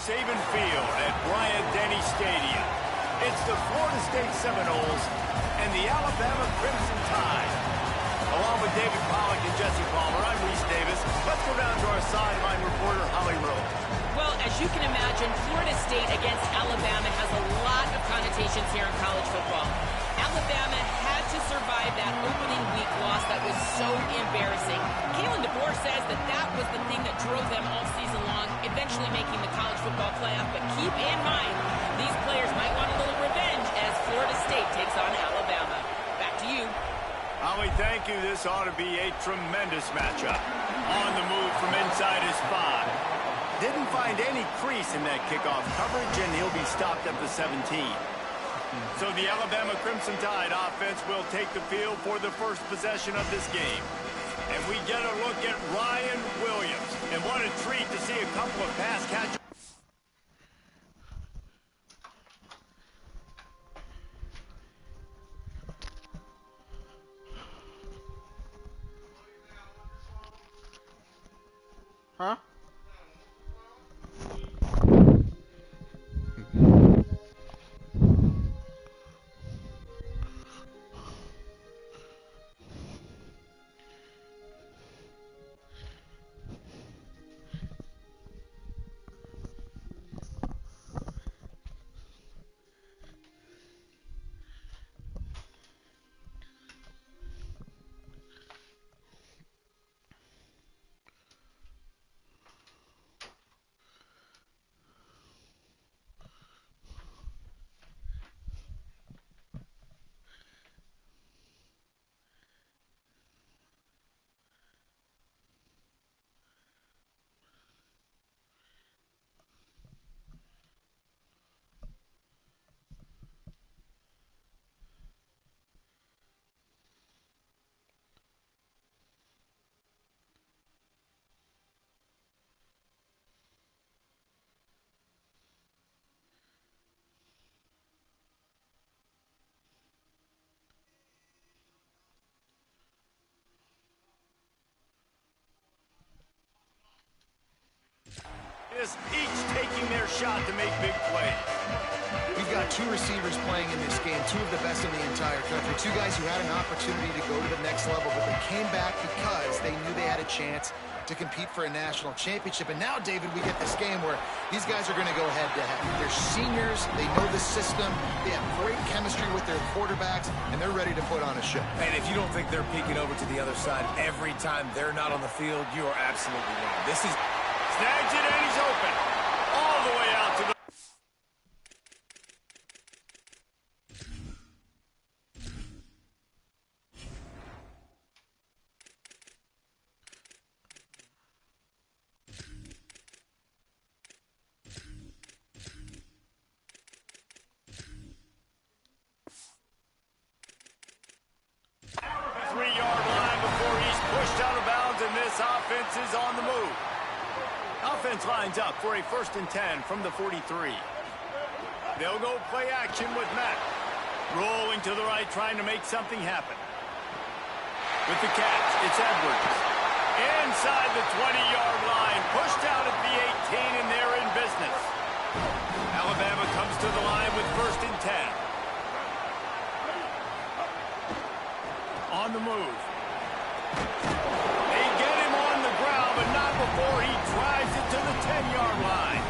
Saban Field at Bryant-Denny Stadium. It's the Florida State Seminoles and the Alabama Crimson Tide. Along with David Pollack and Jesse Palmer, I'm Reese Davis. Let's go down to our sideline reporter, Holly Rowe. Well, as you can imagine, Florida State against Alabama has a lot of connotations here in college football. Alabama had to survive that opening week loss that was so embarrassing. Kalen DeBoer says that that was the thing that drove them all season long, eventually making the college football playoff. But keep in mind, these players might want a little revenge as Florida State takes on Alabama. Back to you. Holly, thank you. This ought to be a tremendous matchup. On the move from inside his spot. Didn't find any crease in that kickoff coverage, and he'll be stopped at the 17. So the Alabama Crimson Tide offense will take the field for the first possession of this game. And we get a look at Ryan Williams. And what a treat to see a couple of pass catches. practice, each taking their shot to make big plays. We've got two receivers playing in this game, two of the best in the entire country, two guys who had an opportunity to go to the next level, but they came back because they knew they had a chance to compete for a national championship. And now, David, we get this game where these guys are going to go head-to-head. They're seniors, they know the system, they have great chemistry with their quarterbacks, and they're ready to put on a show. And if you don't think they're peeking over to the other side every time they're not on the field, you are absolutely wrong. This is... Snags it, and he's open. All the way out to the... 3-yard line before he's pushed out of bounds, and this offense is on the move. Offense lines up for a 1st and 10 from the 43. They'll go play action with Matt. Rolling to the right, trying to make something happen. With the catch, it's Edwards. Inside the 20-yard line, pushed out at the 18, and they're in business. Alabama comes to the line with 1st and 10. On the move. They get him on the ground, but not before he drives it to the 10-yard line.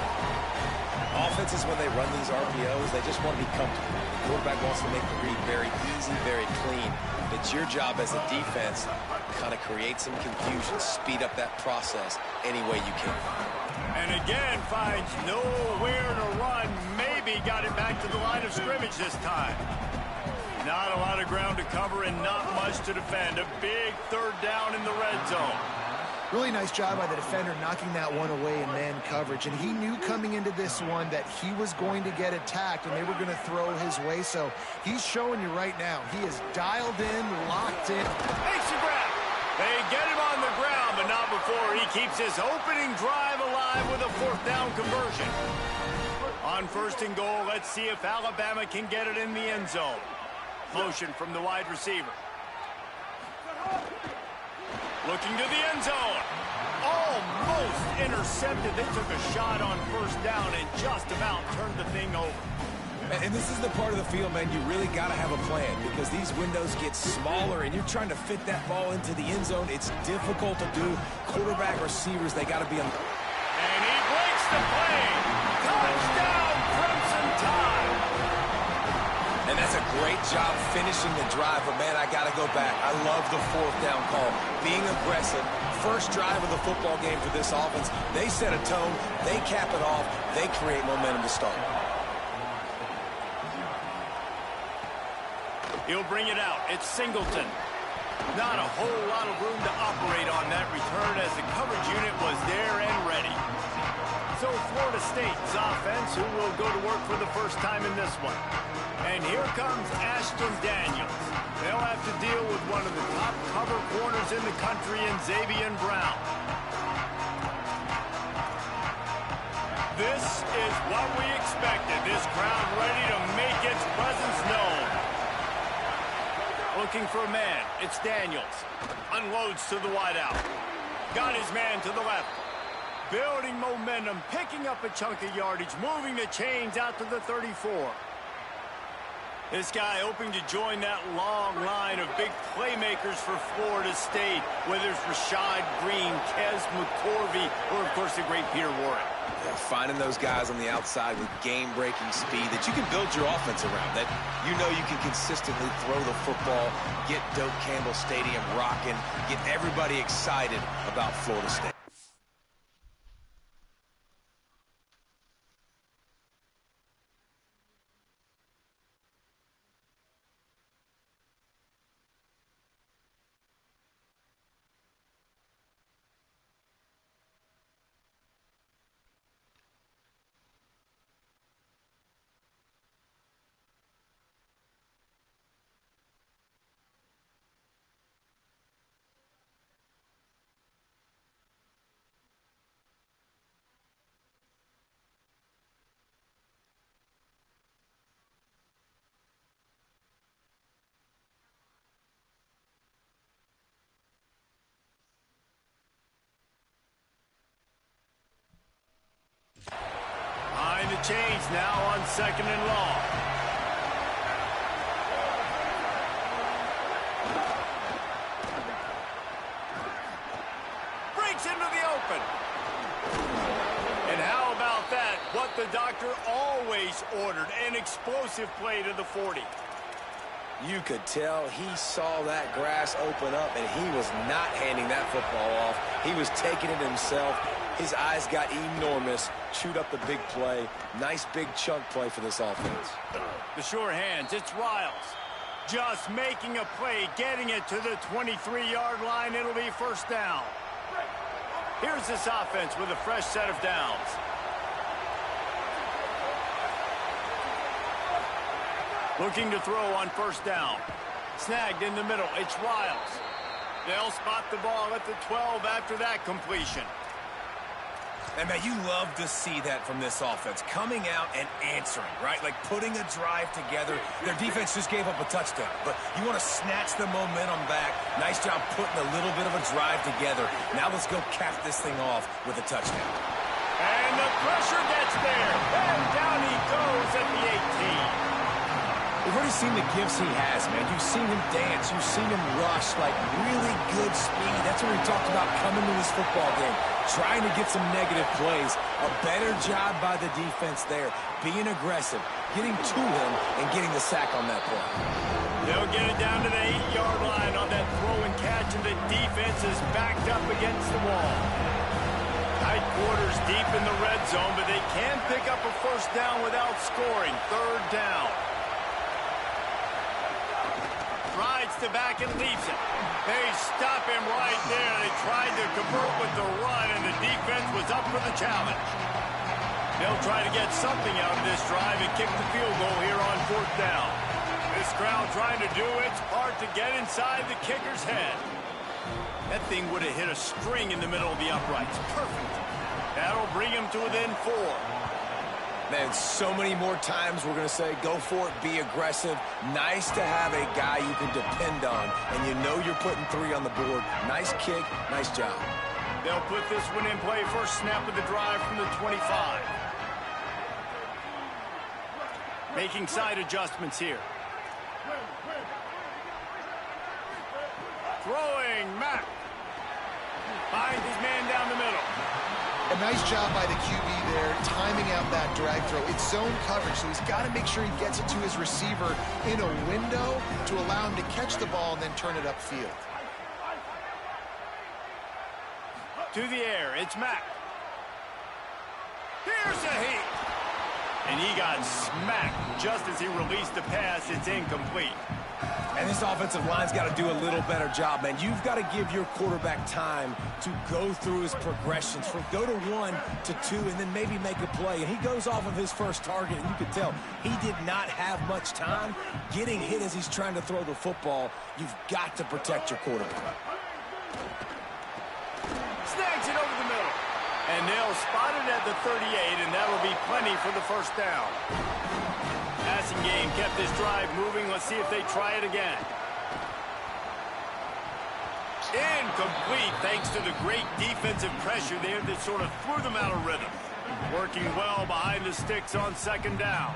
Offenses, when they run these RPOs, they just want to be comfortable. The quarterback wants to make the read very easy, very clean. It's your job as a defense to kind of create some confusion, speed up that process any way you can. And again, finds nowhere to run. Maybe got it back to the line of scrimmage this time. Not a lot of ground to cover and not much to defend. A big 3rd down in the red zone. Really nice job by the defender knocking that one away in man coverage. And he knew coming into this one that he was going to get attacked and they were going to throw his way. So he's showing you right now. He is dialed in, locked in. Makes the grab. They get him on the ground, but not before he keeps his opening drive alive with a 4th down conversion. On 1st and goal, let's see if Alabama can get it in the end zone. Motion from the wide receiver. Looking to the end zone. Almost intercepted. They took a shot on 1st down and just about turned the thing over. And this is the part of the field, man, you really got to have a plan because these windows get smaller and you're trying to fit that ball into the end zone. It's difficult to do. Quarterback, receivers, they got to be on. And he breaks the play. Touchdown, Crimson Tide. And that's a great job finishing the drive, but, man, I got to go back. I love the 4th down call. Being aggressive, first drive of the football game for this offense. They set a tone. They cap it off. They create momentum to start. He'll bring it out. It's Singleton. Not a whole lot of room to operate on that return as the coverage unit was there and ready. So Florida State's offense, who will go to work for the first time in this one. And here comes Ashton Daniels. They'll have to deal with one of the top cover corners in the country in Xavier Brown. This is what we expected. This crowd ready to make its presence known. Looking for a man. It's Daniels. Unloads to the wideout. Got his man to the left. Building momentum, picking up a chunk of yardage, moving the chains out to the 34. This guy hoping to join that long line of big playmakers for Florida State, whether it's Rashad Green, Kez McCorvey, or, of course, the great Peter Warrick. Yeah, finding those guys on the outside with game-breaking speed that you can build your offense around, that you know you can consistently throw the football, get Doak Campbell Stadium rocking, get everybody excited about Florida State. change now on 2nd and long. Breaks into the open. And how about that? What the doctor always ordered, an explosive play to the 40. You could tell he saw that grass open up, and he was not handing that football off. He was taking it himself. His eyes got enormous, chewed up the big play. Nice big chunk play for this offense. The sure hands, it's Riles. Just making a play, getting it to the 23-yard line. It'll be first down. Here's this offense with a fresh set of downs. Looking to throw on first down. Snagged in the middle. It's Riles. They'll spot the ball at the 12 after that completion. And, man, you love to see that from this offense. Coming out and answering, right? Like putting a drive together. Their defense just gave up a touchdown. But you want to snatch the momentum back. Nice job putting a little bit of a drive together. Now let's go cap this thing off with a touchdown. And the pressure gets there. And down he goes at the 18. We've already seen the gifts he has, man. You've seen him dance. You've seen him rush, like really good speed. That's what we talked about coming to this football game, trying to get some negative plays. A better job by the defense there, being aggressive, getting to him, and getting the sack on that play. They'll get it down to the 8-yard line on that throw and catch, and the defense is backed up against the wall. Tight quarters deep in the red zone, but they can pick up a first down without scoring. Third down. Rides to back and leaves it. They stop him right there. They tried to convert with the run, and the defense was up for the challenge. They'll try to get something out of this drive and kick the field goal here on fourth down. This crowd trying to do its part to get inside the kicker's head. That thing would have hit a string in the middle of the uprights. Perfect. That'll bring him to within 4. Man, so many more times we're going to say, go for it, be aggressive. Nice to have a guy you can depend on, and you know you're putting 3 on the board. Nice kick, nice job. They'll put this one in play. First snap of the drive from the 25. Making side adjustments here. Throwing, Mack. Finds his man down the middle. A nice job by the QB there, timing out that drag throw. It's zone coverage, so he's got to make sure he gets it to his receiver in a window to allow him to catch the ball and then turn it upfield. To the air, it's Mack. Here's a heat. And he got smacked just as he released the pass. It's incomplete. And this offensive line's got to do a little better job, man. You've got to give your quarterback time to go through his progressions, from go to 1 to 2, and then maybe make a play. And he goes off of his first target, and you can tell he did not have much time getting hit as he's trying to throw the football. You've got to protect your quarterback. Snags it over the middle. And they'll spot it at the 38, and that'll be plenty for the first down. Passing game kept this drive moving. Let's see if they try it again. Incomplete, thanks to the great defensive pressure there that sort of threw them out of rhythm. Working well behind the sticks on second down.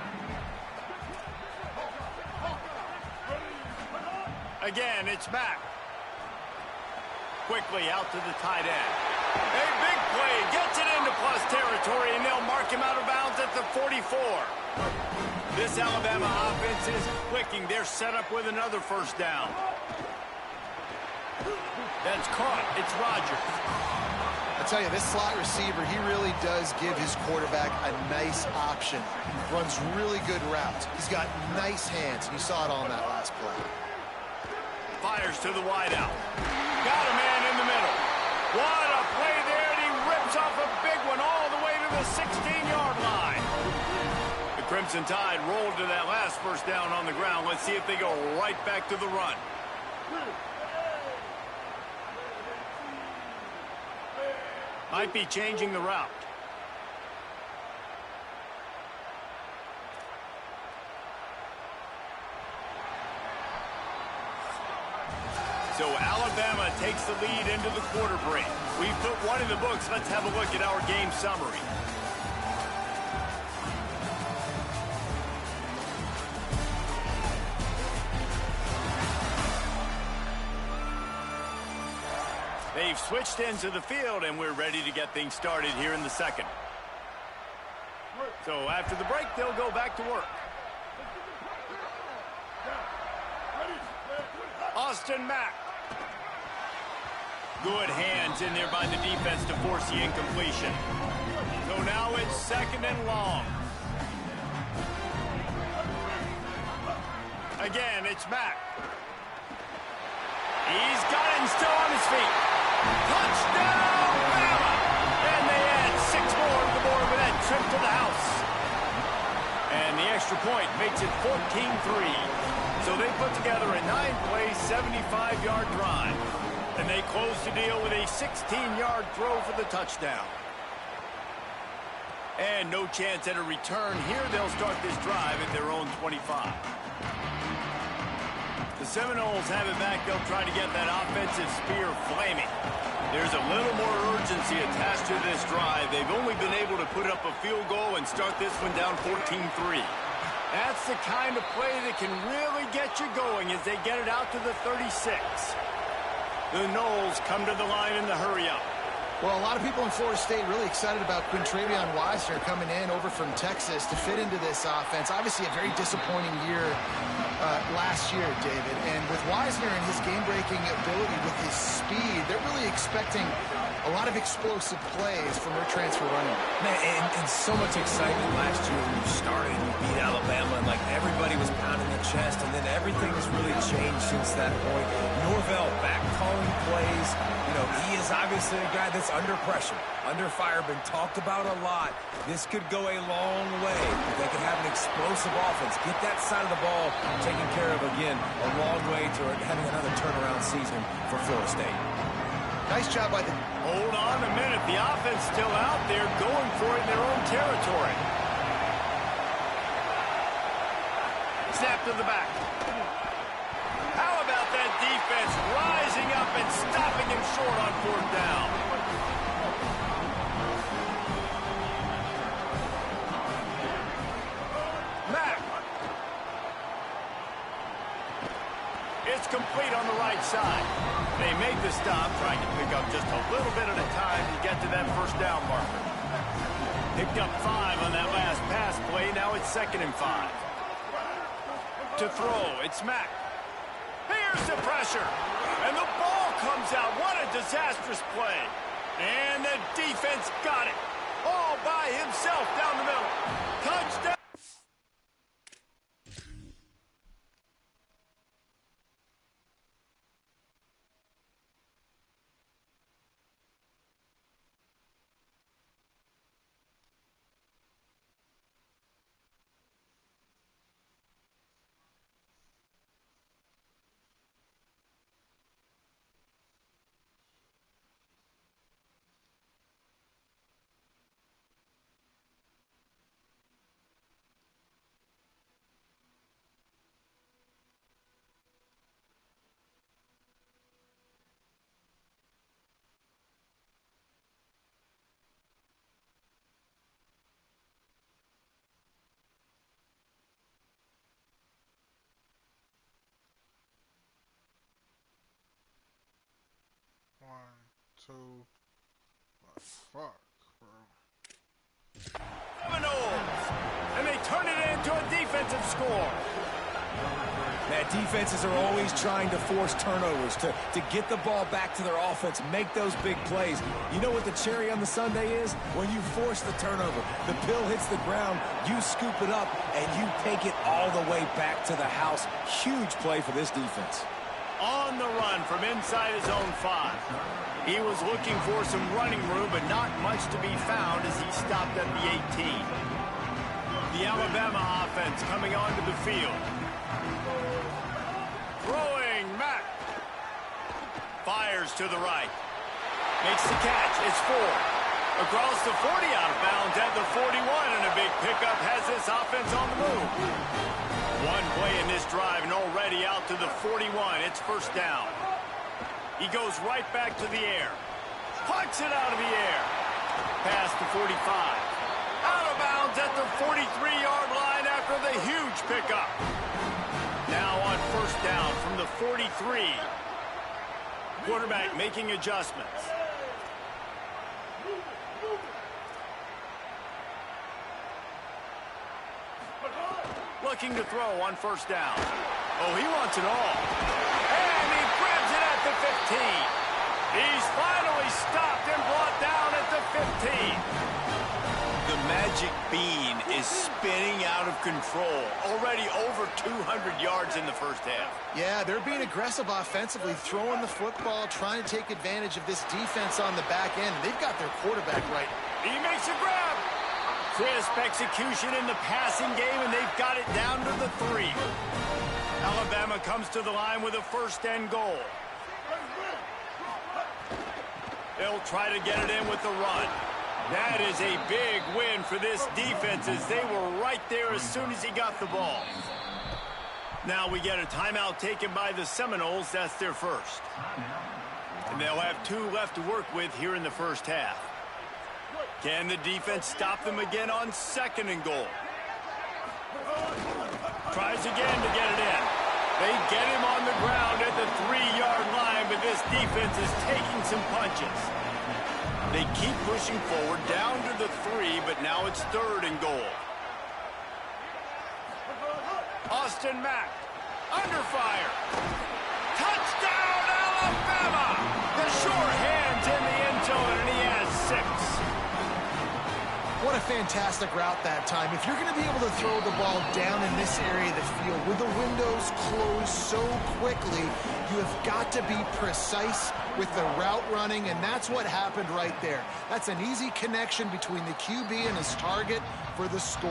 Again, it's Mack. Quickly out to the tight end. A big play, gets it into plus territory, and they'll mark him out of bounds at the 44. This Alabama offense is clicking. They're set up with another first down. That's caught. It's Rodgers. I tell you, this slot receiver, he really does give his quarterback a nice option. Runs really good routes. He's got nice hands, and you saw it on that last play. Fires to the wideout. Got a man in the middle. What a play there, and he rips off a big one all the way to the 16-yard line. The Crimson Tide rolled to that last first down on the ground. Let's see if they go right back to the run. Might be changing the route. So Alabama takes the lead into the quarter break. We've put one in the books. Let's have a look at our game summary. They've switched ends of the field, and we're ready to get things started here in the second. So after the break, they'll go back to work. Austin Mack. Good hands in there by the defense to force the incompletion. So now it's second and long. Again, it's Mack. He's got it and still on his feet. Touchdown, BAMA! And they add 6 more to the board with that trip to the house. And the extra point makes it 14-3. So they put together a 9-play, 75-yard drive. And they close the deal with a 16-yard throw for the touchdown. And no chance at a return here. They'll start this drive at their own 25. The Seminoles have it back. They'll try to get that offensive spear flaming. There's a little more urgency attached to this drive. They've only been able to put up a field goal and start this one down 14-3. That's the kind of play that can really get you going as they get it out to the 36. The Noles come to the line in the hurry-up. Well, a lot of people in Florida State really excited about Quintravion Wisner coming in over from Texas to fit into this offense. Obviously, a very disappointing year last year, David. And with Wisner and his game-breaking ability, with his speed, they're really expecting a lot of explosive plays from their transfer running back. Man, and so much excitement last year when you started and you beat Alabama, and like everybody was pounding the chest, and then everything has really changed since that point. Norvell back calling plays. You know, he is obviously a guy that's under pressure, under fire, been talked about a lot. This could go a long way. They could have an explosive offense. Get that side of the ball taken care of again. A long way to having another turnaround season for Florida State. Nice job by the... Hold on a minute. The offense still out there going for it in their own territory. Snap to the back. How about that defense rising up and stopping him short on 4th down? Mack. It's complete on the right side. They make the stop, trying to pick up just a little bit at a time to get to that 1st down marker. Picked up 5 on that last pass play. Now it's 2nd and 5. To throw, it's Mack. Here's the pressure. And the ball comes out. What a disastrous play. And the defense got it. All by himself down the middle. Touchdown. One, two, fuck, bro. Seminoles, and they turn it into a defensive score. That defenses are always trying to force turnovers, to get the ball back to their offense, make those big plays. You know what the cherry on the sundae is? When you force the turnover, the pill hits the ground, you scoop it up, and you take it all the way back to the house. Huge play for this defense. On the run from inside his own 5. He was looking for some running room, but not much to be found as he stopped at the 18. The Alabama offense coming onto the field. Throwing, Mack. Fires to the right. Makes the catch. It's 4. Across the 40, out of bounds at the 41, and a big pickup has this offense on the move. One play in this drive, and already out to the 41. It's 1st down. He goes right back to the air. Pucks it out of the air. Past the 45. Out of bounds at the 43-yard line after the huge pickup. Now on 1st down from the 43. quarterback making adjustments. Looking to throw on first down. Oh, he wants it all. And he grabs it at the 15. He's finally stopped and brought down at the 15. The magic bean is spinning out of control. Already over 200 yards in the first half. Yeah, they're being aggressive offensively, throwing the football, trying to take advantage of this defense on the back end. They've got their quarterback right. He makes a grab. Crisp execution in the passing game, and they've got it down to the 3. Alabama comes to the line with a first and goal. They'll try to get it in with the run. That is a big win for this defense, as they were right there as soon as he got the ball. Now we get a timeout taken by the Seminoles. That's their first. And they'll have 2 left to work with here in the first half. Can the defense stop them again on second and goal? Tries again to get it in. They get him on the ground at the 3-yard line, but this defense is taking some punches. They keep pushing forward down to the 3, but now it's third and goal. Austin Mack, under fire. Touchdown, Alabama! The sure hands in the end zone, and he has 6. What a fantastic route that time. If you're going to be able to throw the ball down in this area of the field with the windows closed so quickly, you have got to be precise with the route running, and that's what happened right there. That's an easy connection between the QB and his target for the score.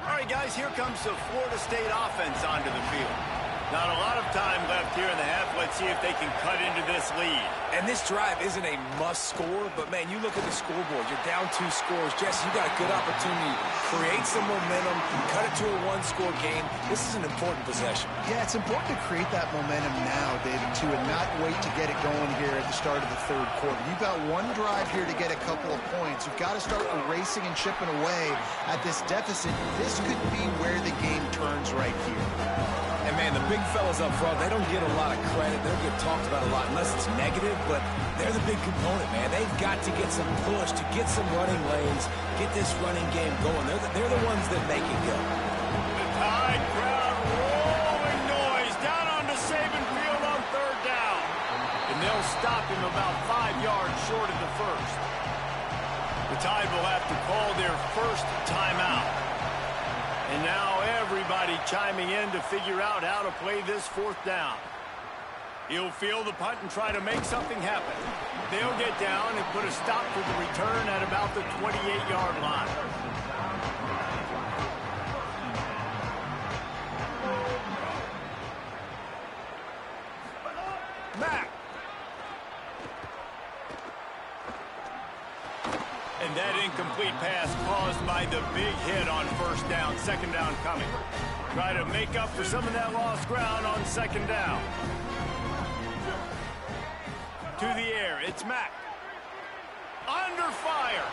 All right, guys, here comes the Florida State offense onto the field. Not a lot of time left here in the half. Let's see if they can cut into this lead. And this drive isn't a must score, but, man, you look at the scoreboard. You're down 2 scores. Jesse, you got a good opportunity. Create some momentum. Cut it to a 1-score game. This is an important possession. Yeah, it's important to create that momentum now, David, too, and not wait to get it going here at the start of the third quarter. You've got 1 drive here to get a couple of points. You've got to start erasing and chipping away at this deficit. This could be where the game turns right here. And, man, the big fellas up front, they don't get a lot of credit. They don't get talked about a lot unless it's negative, but they're the big component, man. They've got to get some push, to get some running lanes, get this running game going. They're the ones that make it go. The Tide crowd rolling noise down onto Saban Field on third down. And they'll stop him about 5 yards short of the first. The Tide will have to call their first timeout. And now everybody chiming in to figure out how to play this fourth down. He'll field the punt and try to make something happen. They'll get down and put a stop to the return at about the 28-yard line. Mack. And that incomplete pass caused by the big hit on first down. Second down coming. Try to make up for some of that lost ground on second down. To the air, it's Mack. Under fire.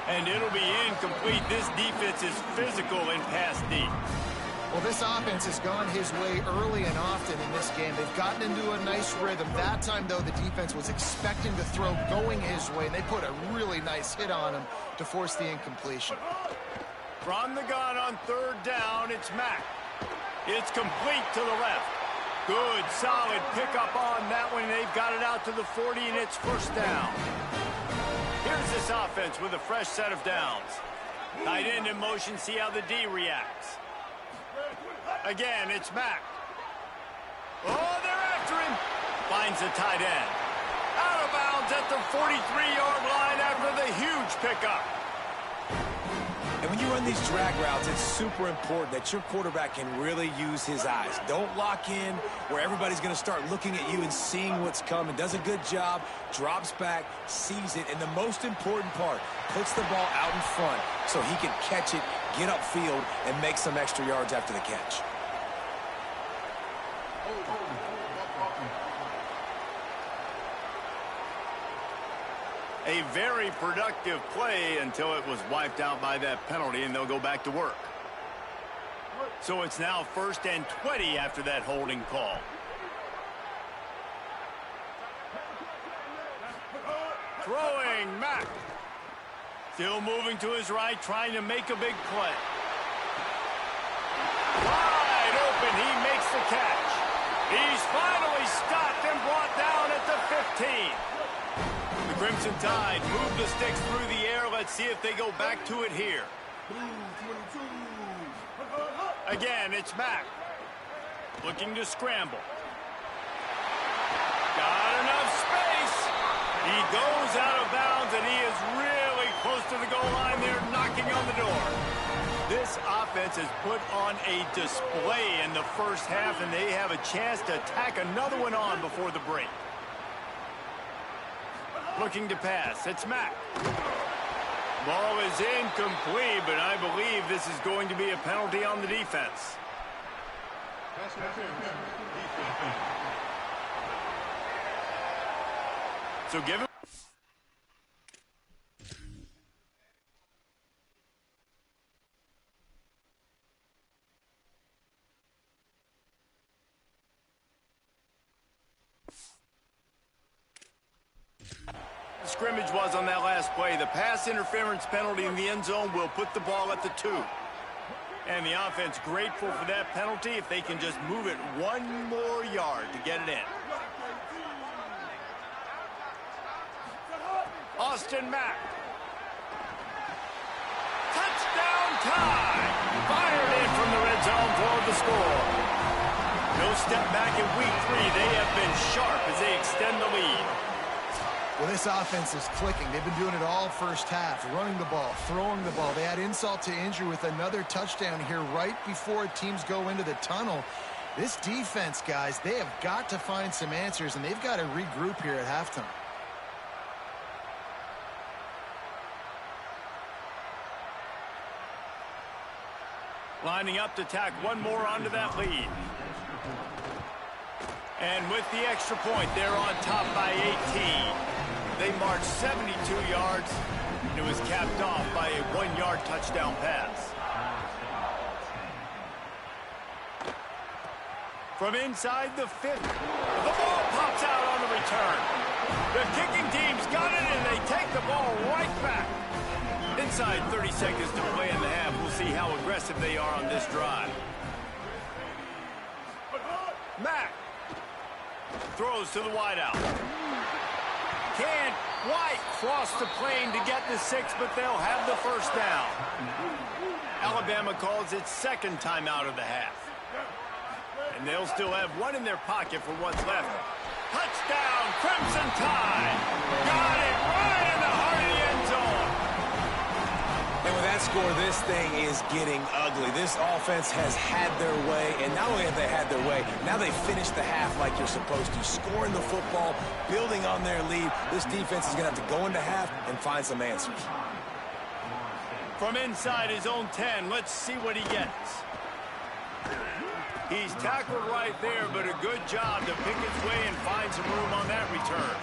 And it'll be incomplete. This defense is physical in pass deep. Well, this offense has gone his way early and often in this game. They've gotten into a nice rhythm. That time, though, the defense was expecting the throw going his way, and they put a really nice hit on him to force the incompletion. From the gun on third down, it's Mack. It's complete to the left. Good, solid pickup on that one. They've got it out to the 40, and it's first down. Here's this offense with a fresh set of downs. Tight end in motion, see how the D reacts. Again, it's Mack. Oh, they're after him. Finds the tight end. Out of bounds at the 43-yard line after the huge pickup. And when you run these drag routes, it's super important that your quarterback can really use his eyes. Don't lock in where everybody's going to start looking at you and seeing what's coming. Does a good job, drops back, sees it, and the most important part, puts the ball out in front so he can catch it, get upfield, and make some extra yards after the catch. A very productive play until it was wiped out by that penalty, and they'll go back to work. So it's now 1st and 20 after that holding call. Throwing, Mack. Still moving to his right, trying to make a big play. Wide open, he makes the catch. He's finally stopped and brought down at the 15. The Crimson Tide move the sticks through the air. Let's see if they go back to it here. Again, it's Mack. Looking to scramble. Got enough space. He goes out of bounds, and he is really close to the goal line there, knocking on the door. This offense has put on a display in the first half, and they have a chance to tack another one on before the break. Looking to pass. It's Mack. Ball is incomplete, but I believe this is going to be a penalty on the defense. So give him. The scrimmage was on that last play. The pass interference penalty in the end zone will put the ball at the 2. And the offense grateful for that penalty if they can just move it one more yard to get it in. Austin Mack. Touchdown tie. Fired in from the red zone toward the score. No step back in week 3. They have been sharp as they extend the lead. Well, this offense is clicking. They've been doing it all first half, running the ball, throwing the ball. They had insult to injury with another touchdown here right before teams go into the tunnel. This defense, guys, they have got to find some answers, and they've got to regroup here at halftime. Lining up to tack one more onto that lead. And with the extra point, they're on top by 18. They marched 72 yards, and it was capped off by a 1-yard touchdown pass. From inside the 50, the ball pops out on the return. The kicking team's got it, and they take the ball right back. Inside 30 seconds to play in the half. We'll see how aggressive they are on this drive. Mack throws to the wideout. Can't quite cross the plane to get the 6, but they'll have the first down. Alabama calls its second timeout of the half. And they'll still have one in their pocket for what's left. Touchdown, Crimson Tide! Got it right in the heart of the end zone. And with that score, this thing is getting ugly. This offense has had their way, and not only have they had their way, now they finish the half like you're supposed to, scoring the football, building on their lead. This defense is going to have to go into half and find some answers. From inside his own 10, let's see what he gets. He's tackled right there, but a good job to pick his way and find some room on that return.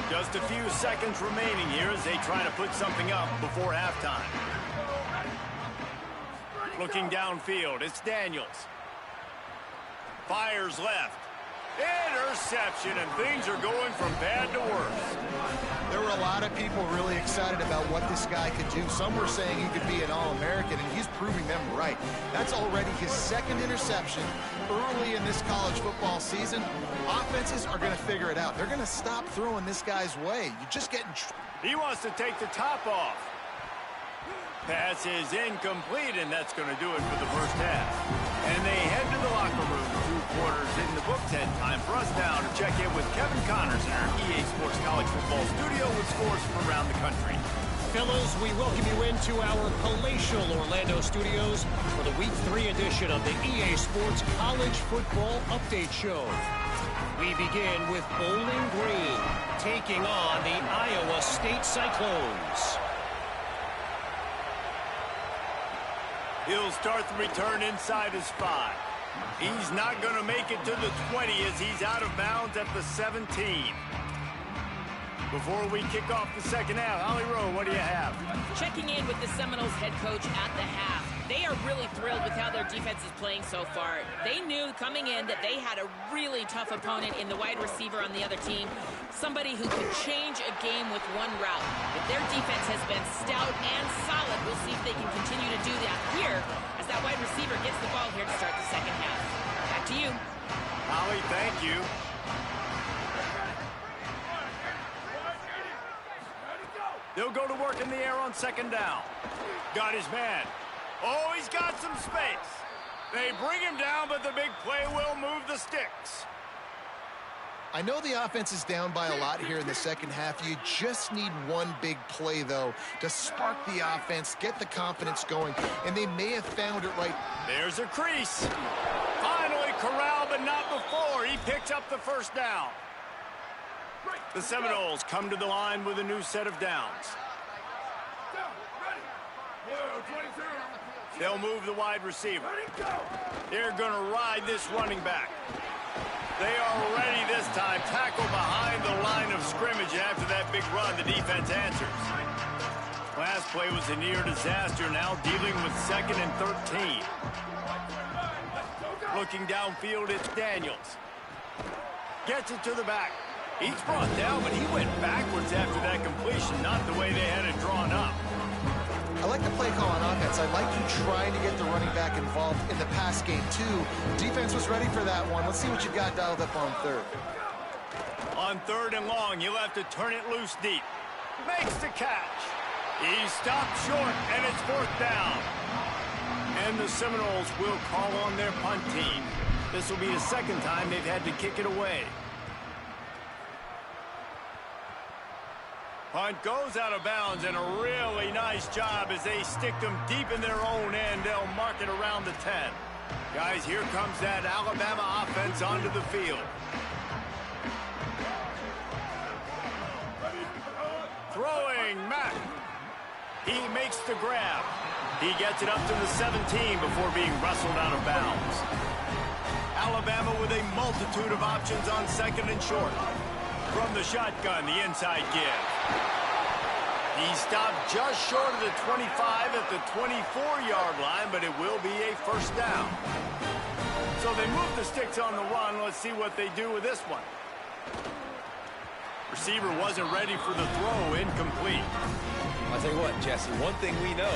Just a few seconds remaining here as they try to put something up before halftime. Looking downfield, it's Daniels. Fires left. Interception, and things are going from bad to worse. There were a lot of people really excited about what this guy could do. Some were saying he could be an All-American, and he's proving them right. That's already his second interception early in this college football season. Offenses are going to figure it out. They're going to stop throwing this guy's way. You're just getting... He wants to take the top off. Pass is incomplete, and that's going to do it for the first half. And they head to the locker room. 2 quarters in the books, and time for us now to check in with Kevin Connors in our EA Sports College Football studio with scores from around the country. Fellows, we welcome you into our palatial Orlando studios for the Week 3 edition of the EA Sports College Football Update Show. We begin with Bowling Green taking on the Iowa State Cyclones. He'll start the return inside his 5. He's not going to make it to the 20 as he's out of bounds at the 17. Before we kick off the second half, Holly Rowe, what do you have? Checking in with the Seminoles head coach at the half. They are really thrilled with how their defense is playing so far. They knew coming in that they had a really tough opponent in the wide receiver on the other team, somebody who could change a game with one route. But their defense has been stout and solid. We'll see if they can continue to do that here as that wide receiver gets the ball here to start the second half. Back to you. Holly, thank you. They'll go to work in the air on second down. Got his man. Oh, he's got some space. They bring him down, but the big play will move the sticks. I know the offense is down by a lot here in the second half. You just need one big play, though, to spark the offense, get the confidence going, and they may have found it right. There's a crease. Finally corralled, but not before. He picks up the first down. The Seminoles come to the line with a new set of downs. They'll move the wide receiver. They're going to ride this running back. They are ready this time. Tackle behind the line of scrimmage. And after that big run, the defense answers. Last play was a near disaster. Now dealing with 2nd and 13. Looking downfield, it's Daniels. Gets it to the back. He's brought down, but he went backwards after that completion, not the way they had it drawn up. I like the play call on offense. I like you trying to get the running back involved in the pass game, too. Defense was ready for that one. Let's see what you've got dialed up on third. On 3rd and long, you'll have to turn it loose deep. Makes the catch. He stopped short, and it's 4th down. And the Seminoles will call on their punt team. This will be the 2nd time they've had to kick it away. Punt goes out of bounds, and a really nice job as they stick them deep in their own end. They'll mark it around the 10. Guys, here comes that Alabama offense onto the field. Throwing Mack. He makes the grab. He gets it up to the 17 before being wrestled out of bounds. Alabama with a multitude of options on 2nd and short. From the shotgun, the inside give. He stopped just short of the 25 at the 24-yard line, but it will be a 1st down. So they move the sticks on the run. Let's see what they do with this one. Receiver wasn't ready for the throw, incomplete. I'll tell you what, Jesse, one thing we know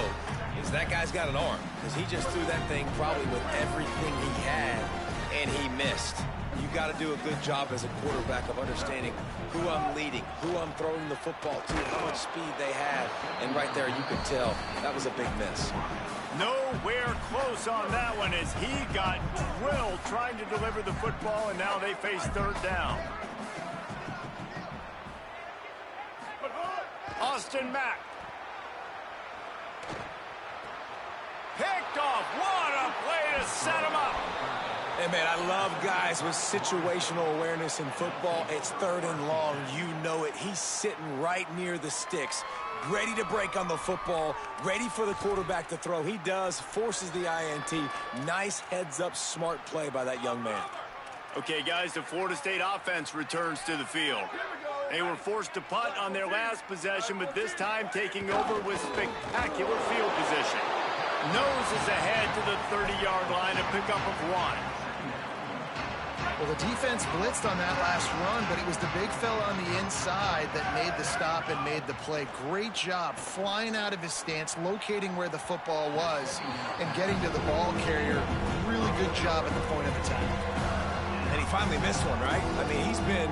is that guy's got an arm, because he just threw that thing probably with everything he had, and he missed. You got to do a good job as a quarterback of understanding who I'm leading, who I'm throwing the football to, how much speed they have. And right there, you could tell that was a big miss. Nowhere close on that one as he got drilled trying to deliver the football, and now they face 3rd down. Austin Mack. Picked off. What a play to set him up. Hey, man, I love guys with situational awareness in football. It's 3rd and long. You know it. He's sitting right near the sticks, ready to break on the football, ready for the quarterback to throw. He does, forces the INT. Nice heads-up, smart play by that young man. Okay, guys, the Florida State offense returns to the field. They were forced to punt on their last possession, but this time taking over with spectacular field position. Noses ahead to the 30-yard line, a pickup of 1. Well, the defense blitzed on that last run, but it was the big fella on the inside that made the stop and made the play. Great job flying out of his stance, locating where the football was, and getting to the ball carrier. Really good job at the point of attack. And he finally missed one, right? I mean, he's been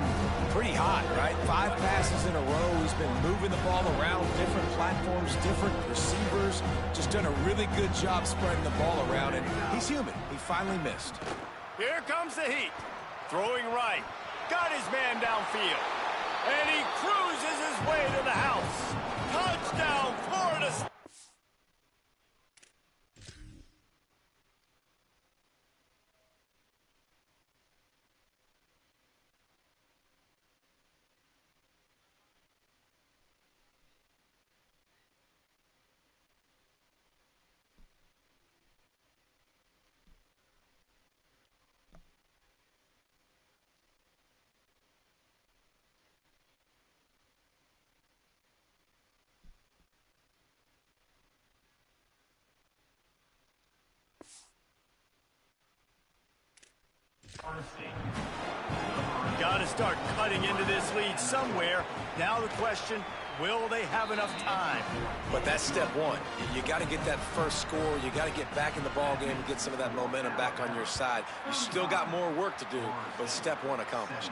pretty hot, right? 5 passes in a row. He's been moving the ball around different platforms, different receivers. Just done a really good job spreading the ball around, and he's human. He finally missed. Here comes the heat. Throwing right. Got his man downfield. And he cruises his way to the house. Touchdown, Florida State. Got to start cutting into this lead somewhere. Now the question, will they have enough time? But that's step one. You got to get that first score. You got to get back in the ball game and get some of that momentum back on your side. You still got more work to do, but step one accomplished.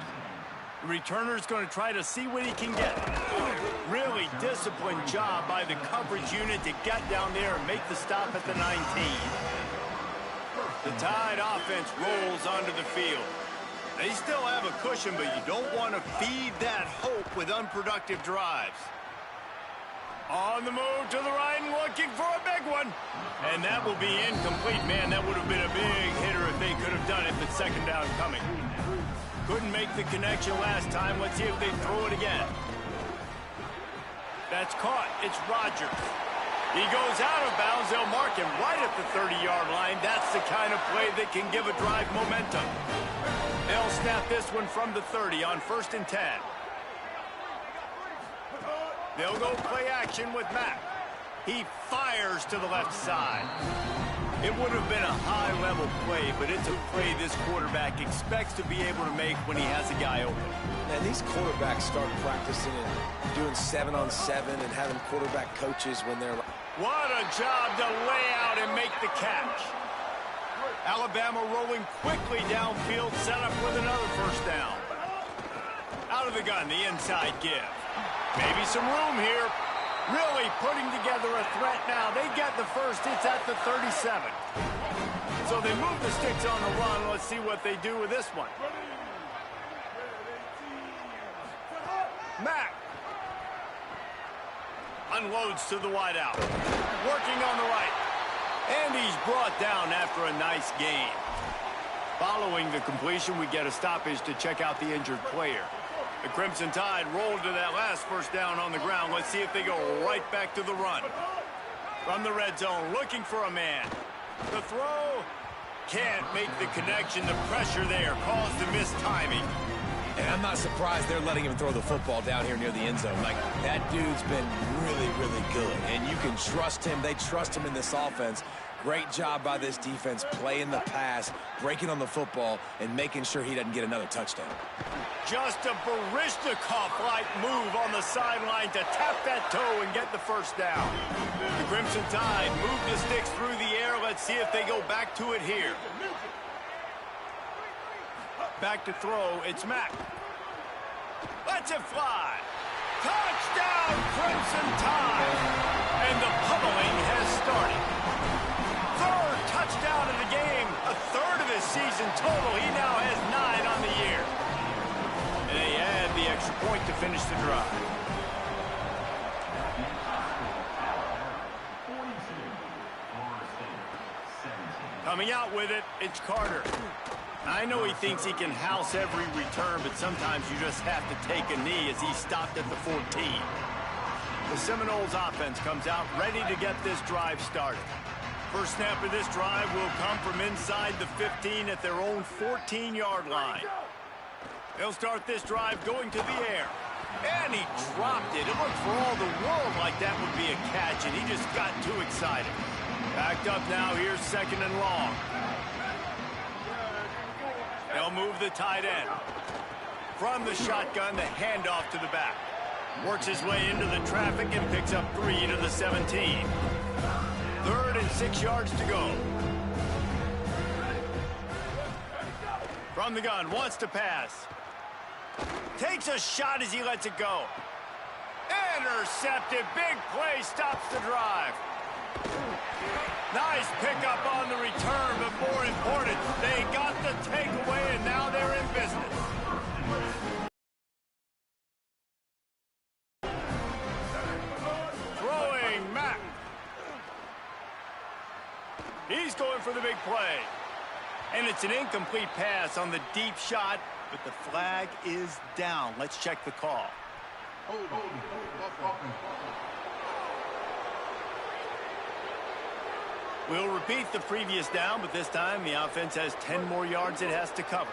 The returner's going to try to see what he can get. Really disciplined job by the coverage unit to get down there and make the stop at the 19. The Tide offense rolls onto the field. They still have a cushion, but you don't want to feed that hope with unproductive drives. On the move to the right and looking for a big one. And that will be incomplete. Man, that would have been a big hitter if they could have done it, but second down coming. Couldn't make the connection last time. Let's see if they throw it again. That's caught. It's Rodgers. He goes out of bounds. They'll mark him right at the 30-yard line. That's the kind of play that can give a drive momentum. They'll snap this one from the 30 on 1st and 10. They'll go play action with Mack. He fires to the left side. It would have been a high-level play, but it's a play this quarterback expects to be able to make when he has a guy open. And these quarterbacks start practicing and doing 7-on-7 and having quarterback coaches when they're... What a job to lay out and make the catch. Alabama rolling quickly downfield, set up with another first down. Out of the gun, the inside give. Maybe some room here. Really putting together a threat now. They get the first. It's at the 37. So they move the sticks on the run. Let's see what they do with this one. Mack unloads to the wideout. Working on the right. And he's brought down after a nice gain. Following the completion, we get a stoppage to check out the injured player. The Crimson Tide rolled to that last first down on the ground. Let's see if they go right back to the run. From the red zone, looking for a man. The throw can't make the connection. The pressure there caused the missed timing. And I'm not surprised they're letting him throw the football down here near the end zone. Like, that dude's been really, really good. And you can trust him. They trust him in this offense. Great job by this defense playing the pass, breaking on the football, and making sure he doesn't get another touchdown. Just a Baryshnikov-like move on the sideline to tap that toe and get the first down. The Crimson Tide move the sticks through the air. Let's see if they go back to it here. Back to throw, it's Mack. Lets it fly. Touchdown, Crimson Tide! And the pummeling has started. Third touchdown of the game, a third of his season total. He now has 9 on the year. And they add the extra point to finish the drive. Coming out with it, it's Carter. I know he thinks he can house every return, but sometimes you just have to take a knee as he stopped at the 14. The Seminoles offense comes out ready to get this drive started. First snap of this drive will come from inside the 15 at their own 14-yard line. They'll start this drive going to the air. And he dropped it. It looked for all the world like that would be a catch, and he just got too excited. Backed up now, here's second and long. They'll move the tight end. From the shotgun, the handoff to the back. Works his way into the traffic and picks up 3 to the 17. 3rd and 6 yards to go. From the gun, wants to pass. Takes a shot as he lets it go. Intercepted, big play, stops the drive. Nice pickup on the return, but more important, they got the takeaway, and now they're in business. Throwing Mack. He's going for the big play. And it's an incomplete pass on the deep shot, but the flag is down. Let's check the call. We'll repeat the previous down, but this time the offense has 10 more yards it has to cover.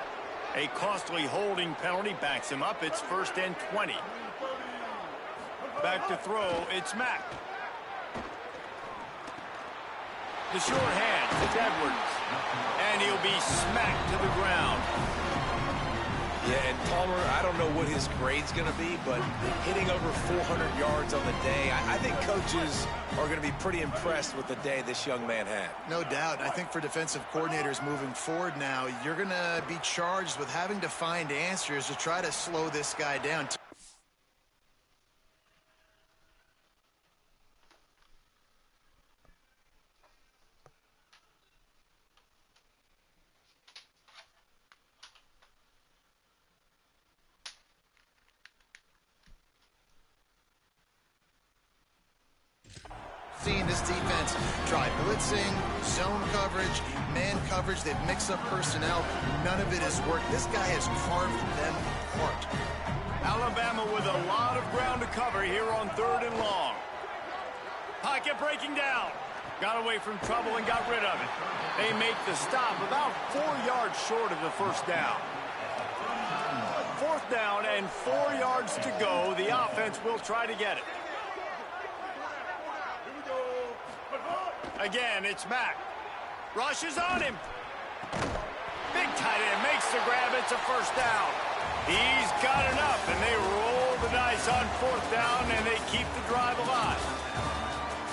A costly holding penalty backs him up. It's 1st and 20. Back to throw, it's Mack. The short hand, it's Edwards. And he'll be smacked to the ground. Yeah, and Palmer, I don't know what his grade's going to be, but hitting over 400 yards on the day, I think coaches are going to be pretty impressed with the day this young man had. No doubt. I think for defensive coordinators moving forward now, you're going to be charged with having to find answers to try to slow this guy down. Seeing this defense try blitzing, zone coverage, man coverage, they've mixed up personnel. None of it has worked. This guy has carved them apart. Alabama with a lot of ground to cover here on 3rd and long. Pocket breaking down. Got away from trouble and got rid of it. They make the stop about 4 yards short of the first down. 4th down and 4 yards to go. The offense will try to get it. Again, it's Mack. Rushes on him. Big tight end makes the grab. It's a first down. He's got enough, and they roll the dice on 4th down, and they keep the drive alive.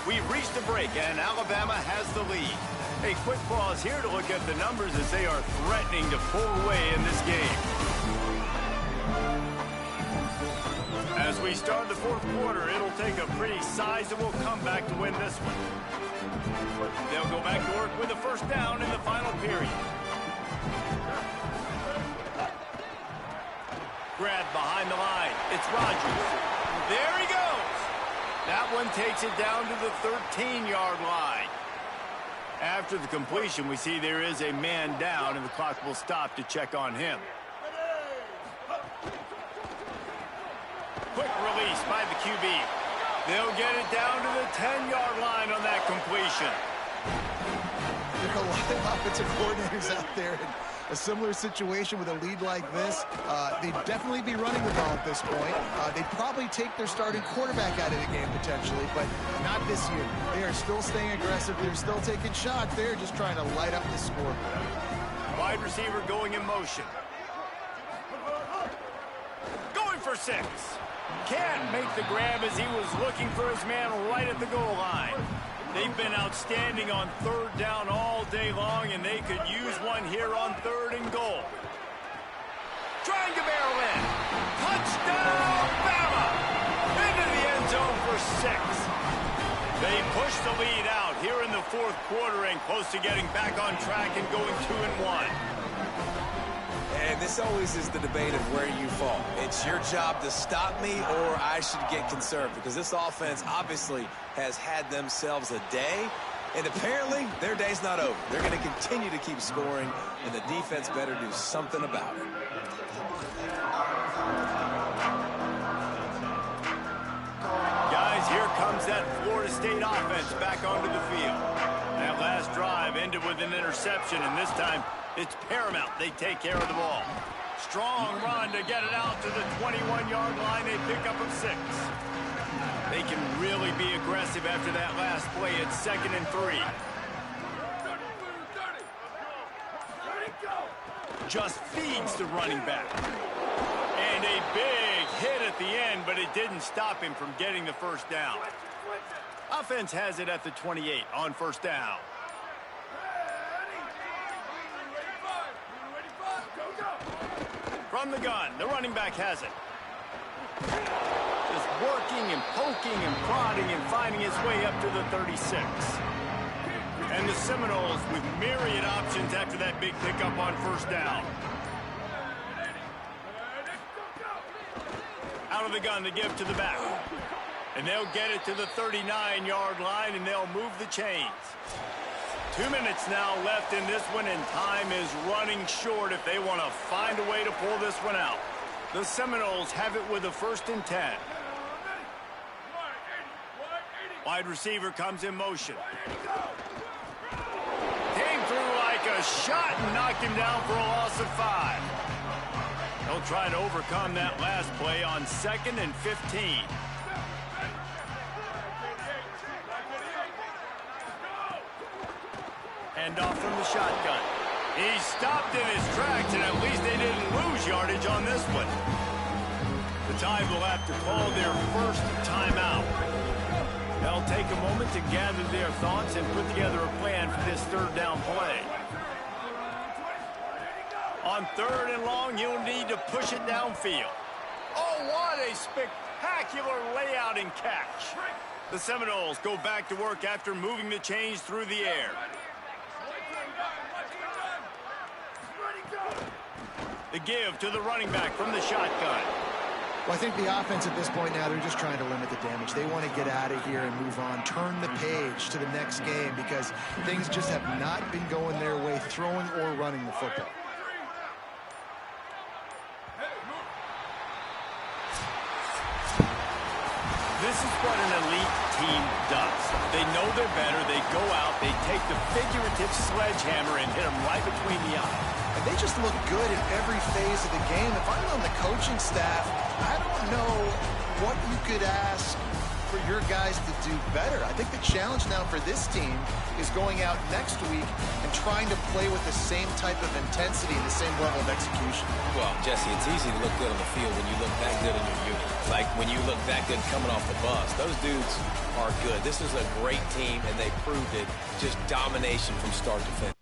We've reached a break, and Alabama has the lead. A quick pause here to look at the numbers as they are threatening to pull away in this game. As we start the 4th quarter, it'll take a pretty sizable comeback to win this one. They'll go back to work with a first down in the final period. Grab behind the line. It's Rodgers. There he goes. That one takes it down to the 13-yard line. After the completion, we see there is a man down, and the clock will stop to check on him. Quick release by the QB. They'll get it down to the 10-yard line on that completion. There are a lot of offensive coordinators out there in a similar situation with a lead like this. They'd definitely be running the ball at this point. They'd probably take their starting quarterback out of the game potentially, but not this year. They are still staying aggressive. They're still taking shots. They're just trying to light up the scoreboard. Wide receiver going in motion. Going for 6. Can't make the grab as he was looking for his man right at the goal line. They've been outstanding on 3rd down all day long, and they could use one here on 3rd and goal. Trying to barrel in. Touchdown, BAMA! Into the end zone for 6. They push the lead out here in the 4th quarter and close to getting back on track and going 2-1. And this always is the debate of where you fall. It's your job to stop me, or I should get concerned, because this offense obviously has had themselves a day, and apparently their day's not over. They're going to continue to keep scoring, and the defense better do something about it. Guys, here comes that Florida State offense back onto the field. That last drive ended with an interception, and this time it's paramount they take care of the ball. Strong run to get it out to the 21-yard line. They pick up a 6. They can really be aggressive after that last play. It's 2nd and 3. Just feeds the running back. And a big hit at the end, but it didn't stop him from getting the first down. Offense has it at the 28 on 1st down. From the gun, the running back has it. Just working and poking and prodding and finding his way up to the 36. And the Seminoles with myriad options after that big pickup on 1st down. Out of the gun, they give to the back. And they'll get it to the 39-yard line, and they'll move the chains. 2 minutes now left in this one, and time is running short if they want to find a way to pull this one out. The Seminoles have it with a 1st and 10. Wide receiver comes in motion. Came through like a shot and knocked him down for a loss of 5. They'll try to overcome that last play on 2nd and 15. Hand off from the shotgun. He stopped in his tracks, and at least they didn't lose yardage on this one. The Tide will have to call their first timeout. They'll take a moment to gather their thoughts and put together a plan for this third down play. On 3rd and long, you'll need to push it downfield. Oh, what a spectacular layout and catch. The Seminoles go back to work after moving the chains through the air. The give to the running back from the shotgun. Well, I think the offense at this point now, they're just trying to limit the damage. They want to get out of here and move on, turn the page to the next game because things just have not been going their way, throwing or running the football. This is what an elite team does. They know they're better. They go out, they take the figurative sledgehammer and hit them right between the eyes. And they just look good in every phase of the game. If I'm on the coaching staff, I don't know what you could ask for your guys to do better. I think the challenge now for this team is going out next week and trying to play with the same type of intensity and the same level of execution. Well, Jesse, it's easy to look good on the field when you look that good in your unit. Like when you look that good coming off the bus. Those dudes are good. This is a great team, and they proved it. Just domination from start to finish.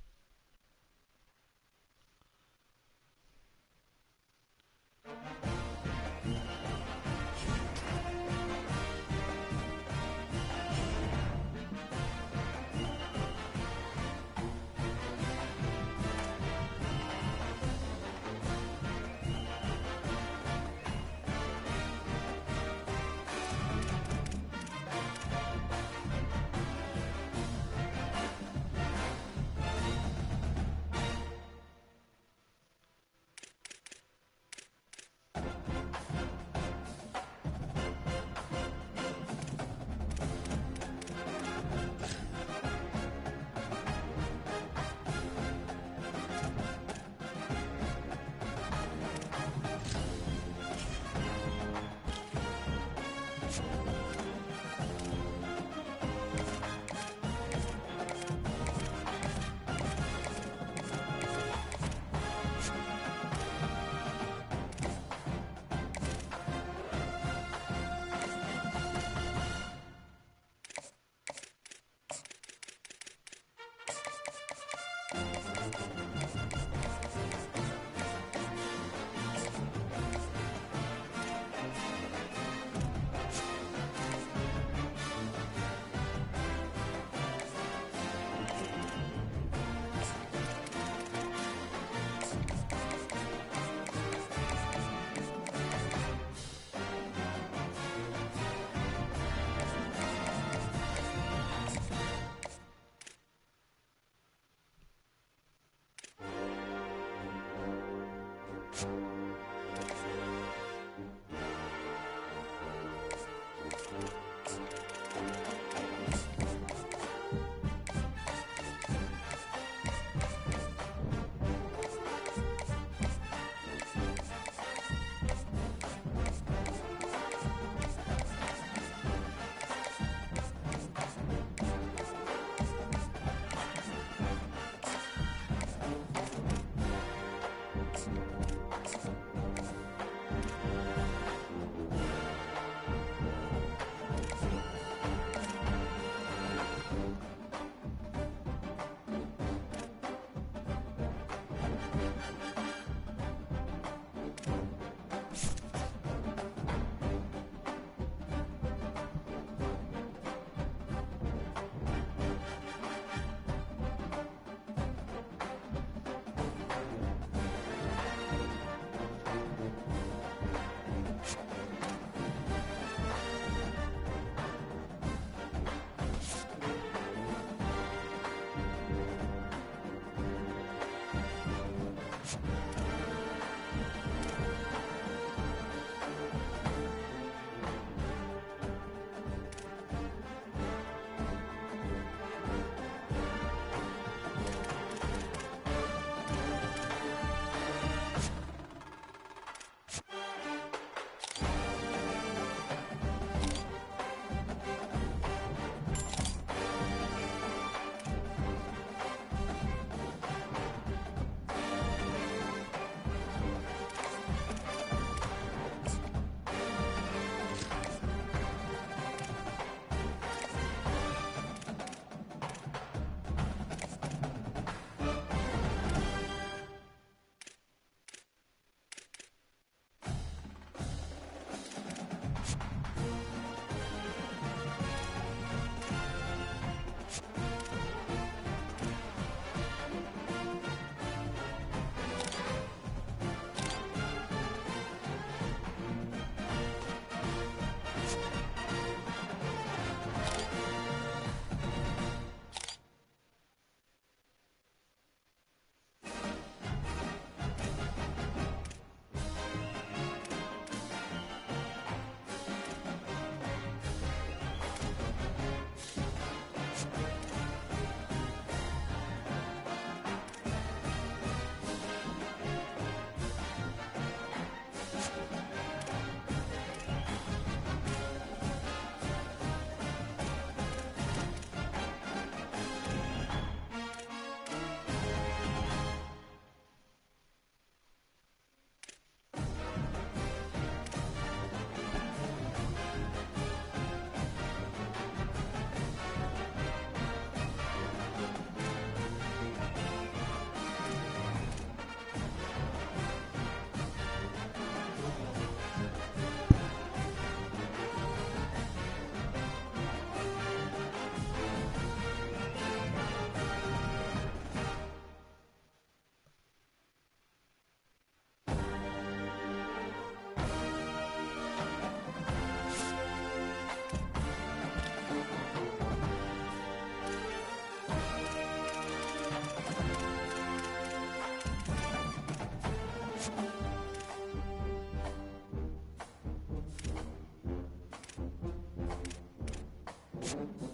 it.